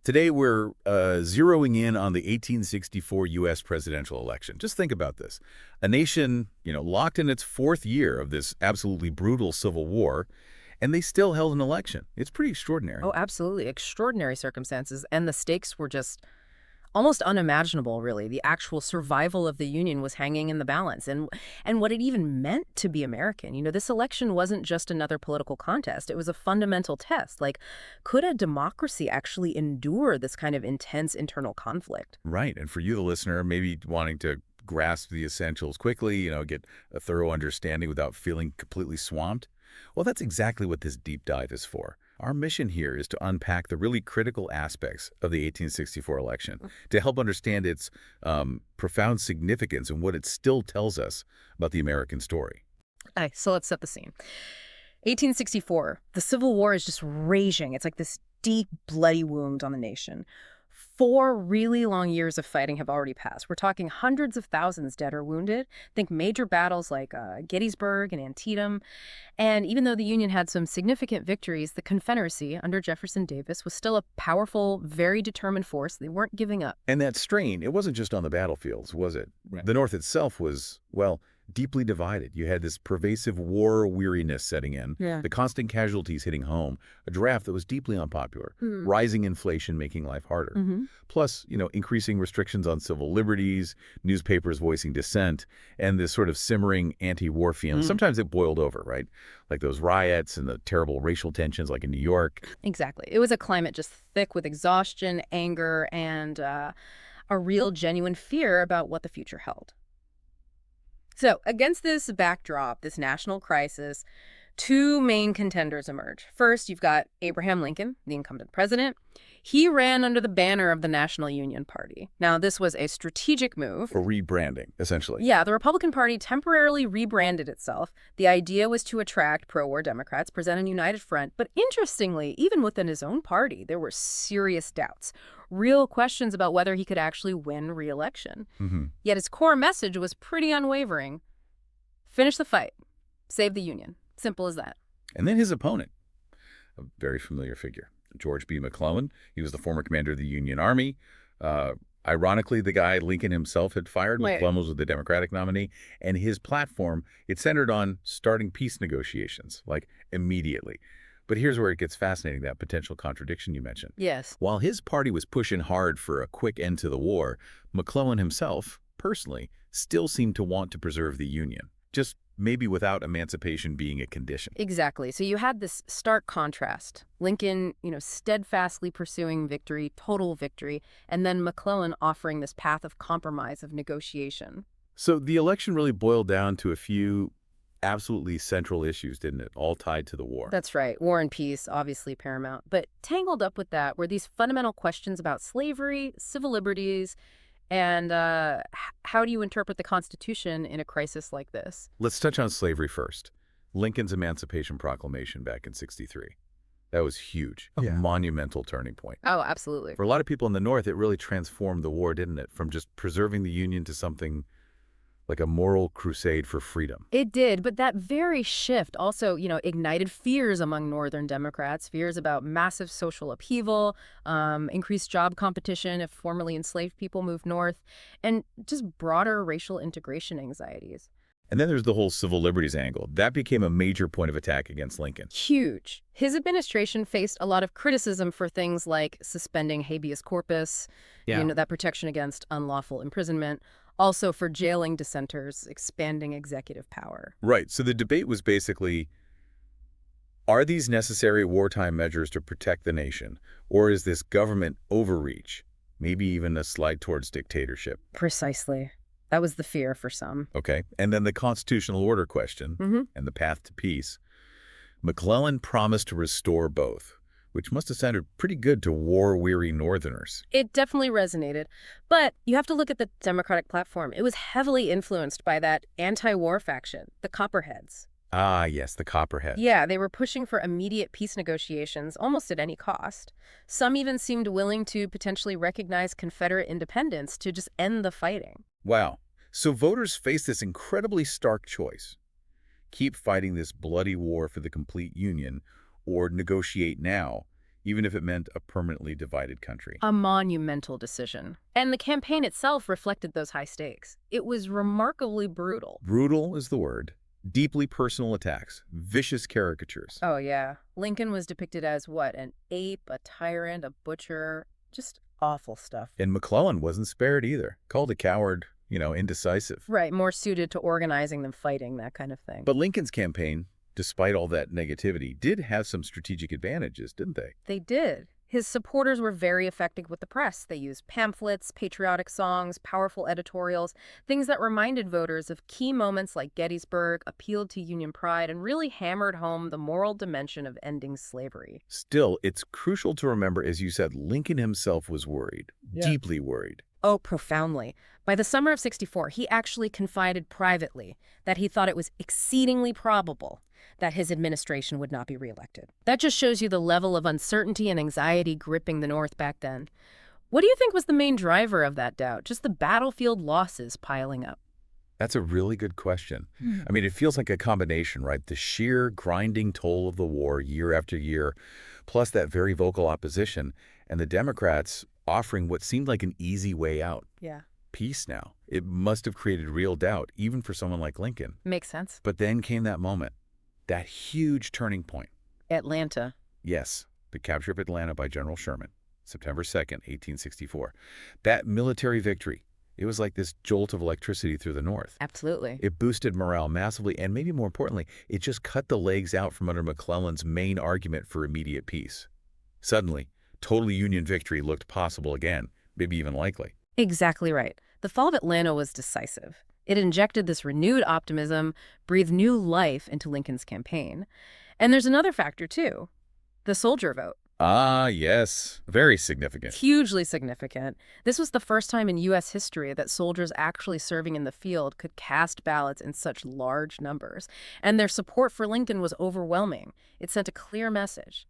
Today, we're zeroing in on the 1864 U.S. presidential election. Just think about this. A nation, locked in its fourth year of this absolutely brutal civil war, and they still held an election. It's pretty extraordinary. Oh, absolutely. Extraordinary circumstances. And the stakes were just almost unimaginable, really. The actual survival of the Union was hanging in the balance, and what it even meant to be American. This election wasn't just another political contest. It was a fundamental test. Like, could a democracy actually endure this kind of intense internal conflict? Right. And for you, the listener, maybe wanting to grasp the essentials quickly, get a thorough understanding without feeling completely swamped, well, that's exactly what this deep dive is for. Our mission here is to unpack the really critical aspects of the 1864 election to help understand its profound significance and what it still tells us about the American story. All right, so let's set the scene. 1864, the Civil War is just raging. It's like this deep, bloody wound on the nation. 4 really long years of fighting have already passed. We're talking hundreds of thousands dead or wounded. Think major battles like Gettysburg and Antietam. And even though the Union had some significant victories, the Confederacy under Jefferson Davis was still a powerful, very determined force. They weren't giving up. And that strain, it wasn't just on the battlefields, was it? Right. The North itself was, well, deeply divided. You had this pervasive war weariness setting in, the constant casualties hitting home, a draft that was deeply unpopular, rising inflation making life harder. Plus, increasing restrictions on civil liberties, newspapers voicing dissent, and this sort of simmering anti-war feeling. Sometimes it boiled over, right? Like those riots and the terrible racial tensions like in New York. Exactly. It was a climate just thick with exhaustion, anger, and a real genuine fear about what the future held. So against this backdrop, this national crisis, 2 main contenders emerge. First, you've got Abraham Lincoln, the incumbent president. He ran under the banner of the National Union Party. Now, this was a strategic move. For rebranding, essentially. Yeah, the Republican Party temporarily rebranded itself. The idea was to attract pro-war Democrats, present a united front. But interestingly, even within his own party, there were serious doubts, real questions about whether he could actually win re-election. Yet his core message was pretty unwavering. Finish the fight. Save the Union. Simple as that. And then his opponent, a very familiar figure, George B. McClellan. He was the former commander of the Union Army. Ironically, the guy Lincoln himself had fired. McClellan was the Democratic nominee. And his platform, it centered on starting peace negotiations, like immediately. But here's where it gets fascinating, that potential contradiction you mentioned. Yes. While his party was pushing hard for a quick end to the war, McClellan himself, personally, still seemed to want to preserve the Union, just maybe without emancipation being a condition. Exactly. So you had this stark contrast. Lincoln, steadfastly pursuing victory, total victory, and then McClellan offering this path of compromise, of negotiation. So the election really boiled down to a few absolutely central issues, didn't it? All tied to the war. That's right. War and peace, obviously paramount. But tangled up with that were these fundamental questions about slavery, civil liberties, and how do you interpret the Constitution in a crisis like this? Let's touch on slavery first. Lincoln's Emancipation Proclamation back in '63. That was huge, a monumental turning point. Oh, absolutely. For a lot of people in the North, it really transformed the war, didn't it? From just preserving the Union to something like a moral crusade for freedom. It did, but that very shift also, ignited fears among Northern Democrats, fears about massive social upheaval, increased job competition if formerly enslaved people moved north, and just broader racial integration anxieties. And then there's the whole civil liberties angle. That became a major point of attack against Lincoln. Huge. His administration faced a lot of criticism for things like suspending habeas corpus, that protection against unlawful imprisonment, also for jailing dissenters, expanding executive power. Right. So the debate was basically, are these necessary wartime measures to protect the nation, or is this government overreach, maybe even a slide towards dictatorship? Precisely. That was the fear for some. Okay. And then the constitutional order question and the path to peace. McClellan promised to restore both, which must have sounded pretty good to war-weary Northerners. It definitely resonated. But you have to look at the Democratic platform. It was heavily influenced by that anti-war faction, the Copperheads. Ah, yes, the Copperheads. Yeah, they were pushing for immediate peace negotiations, almost at any cost. Some even seemed willing to potentially recognize Confederate independence to just end the fighting. Wow. So voters face this incredibly stark choice. Keep fighting this bloody war for the complete Union, or negotiate now, even if it meant a permanently divided country. A monumental decision. And the campaign itself reflected those high stakes. It was remarkably brutal. Brutal is the word. Deeply personal attacks, vicious caricatures. Oh, yeah. Lincoln was depicted as what? An ape, a tyrant, a butcher. Just awful stuff. And McClellan wasn't spared either. Called a coward, indecisive. Right, more suited to organizing than fighting, that kind of thing. But Lincoln's campaign, despite all that negativity, did have some strategic advantages, didn't they? They did. His supporters were very effective with the press. They used pamphlets, patriotic songs, powerful editorials, things that reminded voters of key moments like Gettysburg, appealed to Union pride, and really hammered home the moral dimension of ending slavery. Still, it's crucial to remember, as you said, Lincoln himself was worried, deeply worried. Oh, profoundly. By the summer of '64, he actually confided privately that he thought it was exceedingly probable that his administration would not be reelected. That just shows you the level of uncertainty and anxiety gripping the North back then. What do you think was the main driver of that doubt? Just the battlefield losses piling up? That's a really good question. I mean, it feels like a combination, right? The sheer grinding toll of the war year after year, plus that very vocal opposition, and the Democrats offering what seemed like an easy way out. Yeah. Peace now. It must have created real doubt, even for someone like Lincoln. Makes sense. But then came that moment, that huge turning point. Atlanta. Yes, the capture of Atlanta by General Sherman, September 2nd, 1864. That military victory, it was like this jolt of electricity through the North. Absolutely. It boosted morale massively, and maybe more importantly, it just cut the legs out from under McClellan's main argument for immediate peace. Suddenly, total Union victory looked possible again, maybe even likely. Exactly right. The fall of Atlanta was decisive. It injected this renewed optimism, breathed new life into Lincoln's campaign. And there's another factor, too. The soldier vote. Ah, yes. Very significant. Hugely significant. This was the first time in U.S. history that soldiers actually serving in the field could cast ballots in such large numbers. And their support for Lincoln was overwhelming. It sent a clear message.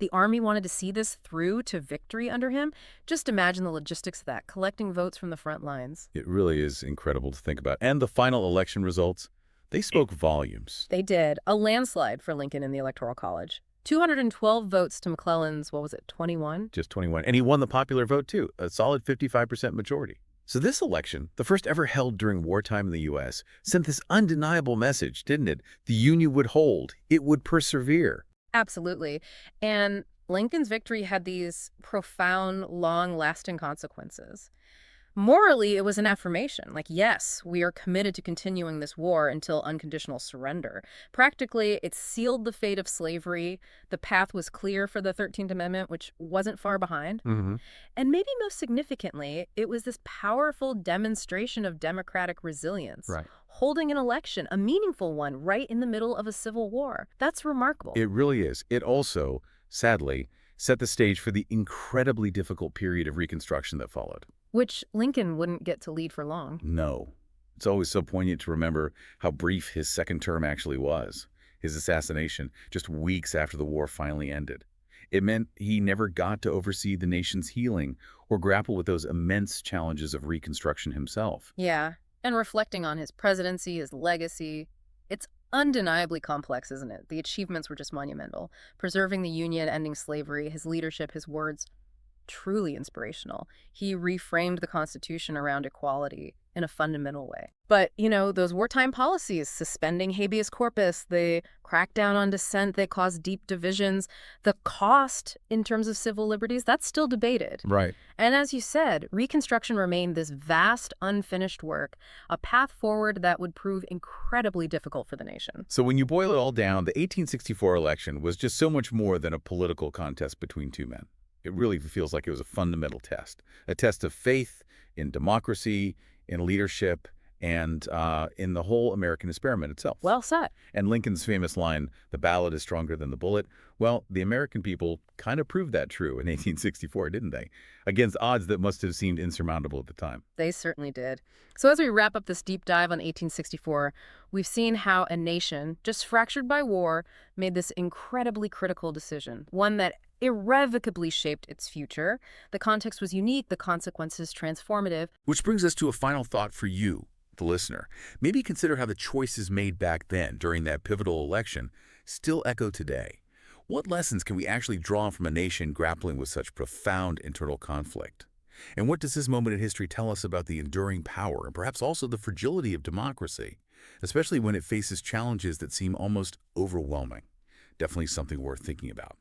The Army wanted to see this through to victory under him. Just imagine the logistics of that, collecting votes from the front lines. It really is incredible to think about. And the final election results, they spoke volumes. They did. A landslide for Lincoln in the Electoral College. 212 votes to McClellan's, 21? Just 21. And he won the popular vote, too, a solid 55% majority. So this election, the first ever held during wartime in the U.S., sent this undeniable message, didn't it? The Union would hold. It would persevere. Absolutely. And Lincoln's victory had these profound, long-lasting consequences. Morally, it was an affirmation. Like, yes, we are committed to continuing this war until unconditional surrender. Practically, it sealed the fate of slavery. The path was clear for the 13th Amendment, which wasn't far behind. And maybe most significantly, it was this powerful demonstration of democratic resilience. Right. Holding an election, a meaningful one, right in the middle of a civil war. That's remarkable. It really is. It also, sadly, set the stage for the incredibly difficult period of Reconstruction that followed. Which Lincoln wouldn't get to lead for long. No. It's always so poignant to remember how brief his second term actually was. His assassination just weeks after the war finally ended. It meant he never got to oversee the nation's healing or grapple with those immense challenges of Reconstruction himself. Yeah, and reflecting on his presidency, his legacy, it's undeniably complex, isn't it? The achievements were just monumental. Preserving the Union, ending slavery, his leadership, his words, truly inspirational. He reframed the Constitution around equality in a fundamental way. But, those wartime policies, suspending habeas corpus, the crackdown on dissent, they caused deep divisions. The cost in terms of civil liberties, that's still debated. Right. And as you said, Reconstruction remained this vast, unfinished work, a path forward that would prove incredibly difficult for the nation. So when you boil it all down, the 1864 election was just so much more than a political contest between two men. It really feels like it was a fundamental test, a test of faith in democracy, in leadership, and in the whole American experiment itself. Well said. And Lincoln's famous line, "The ballot is stronger than the bullet," well, the American people kind of proved that true in 1864, didn't they? Against odds that must have seemed insurmountable at the time. They certainly did. So as we wrap up this deep dive on 1864, we've seen how a nation, just fractured by war, made this incredibly critical decision, one that irrevocably shaped its future. The context was unique, the consequences transformative. Which brings us to a final thought for you, the listener. Maybe consider how the choices made back then during that pivotal election still echo today. What lessons can we actually draw from a nation grappling with such profound internal conflict? And what does this moment in history tell us about the enduring power and perhaps also the fragility of democracy, especially when it faces challenges that seem almost overwhelming? Definitely something worth thinking about.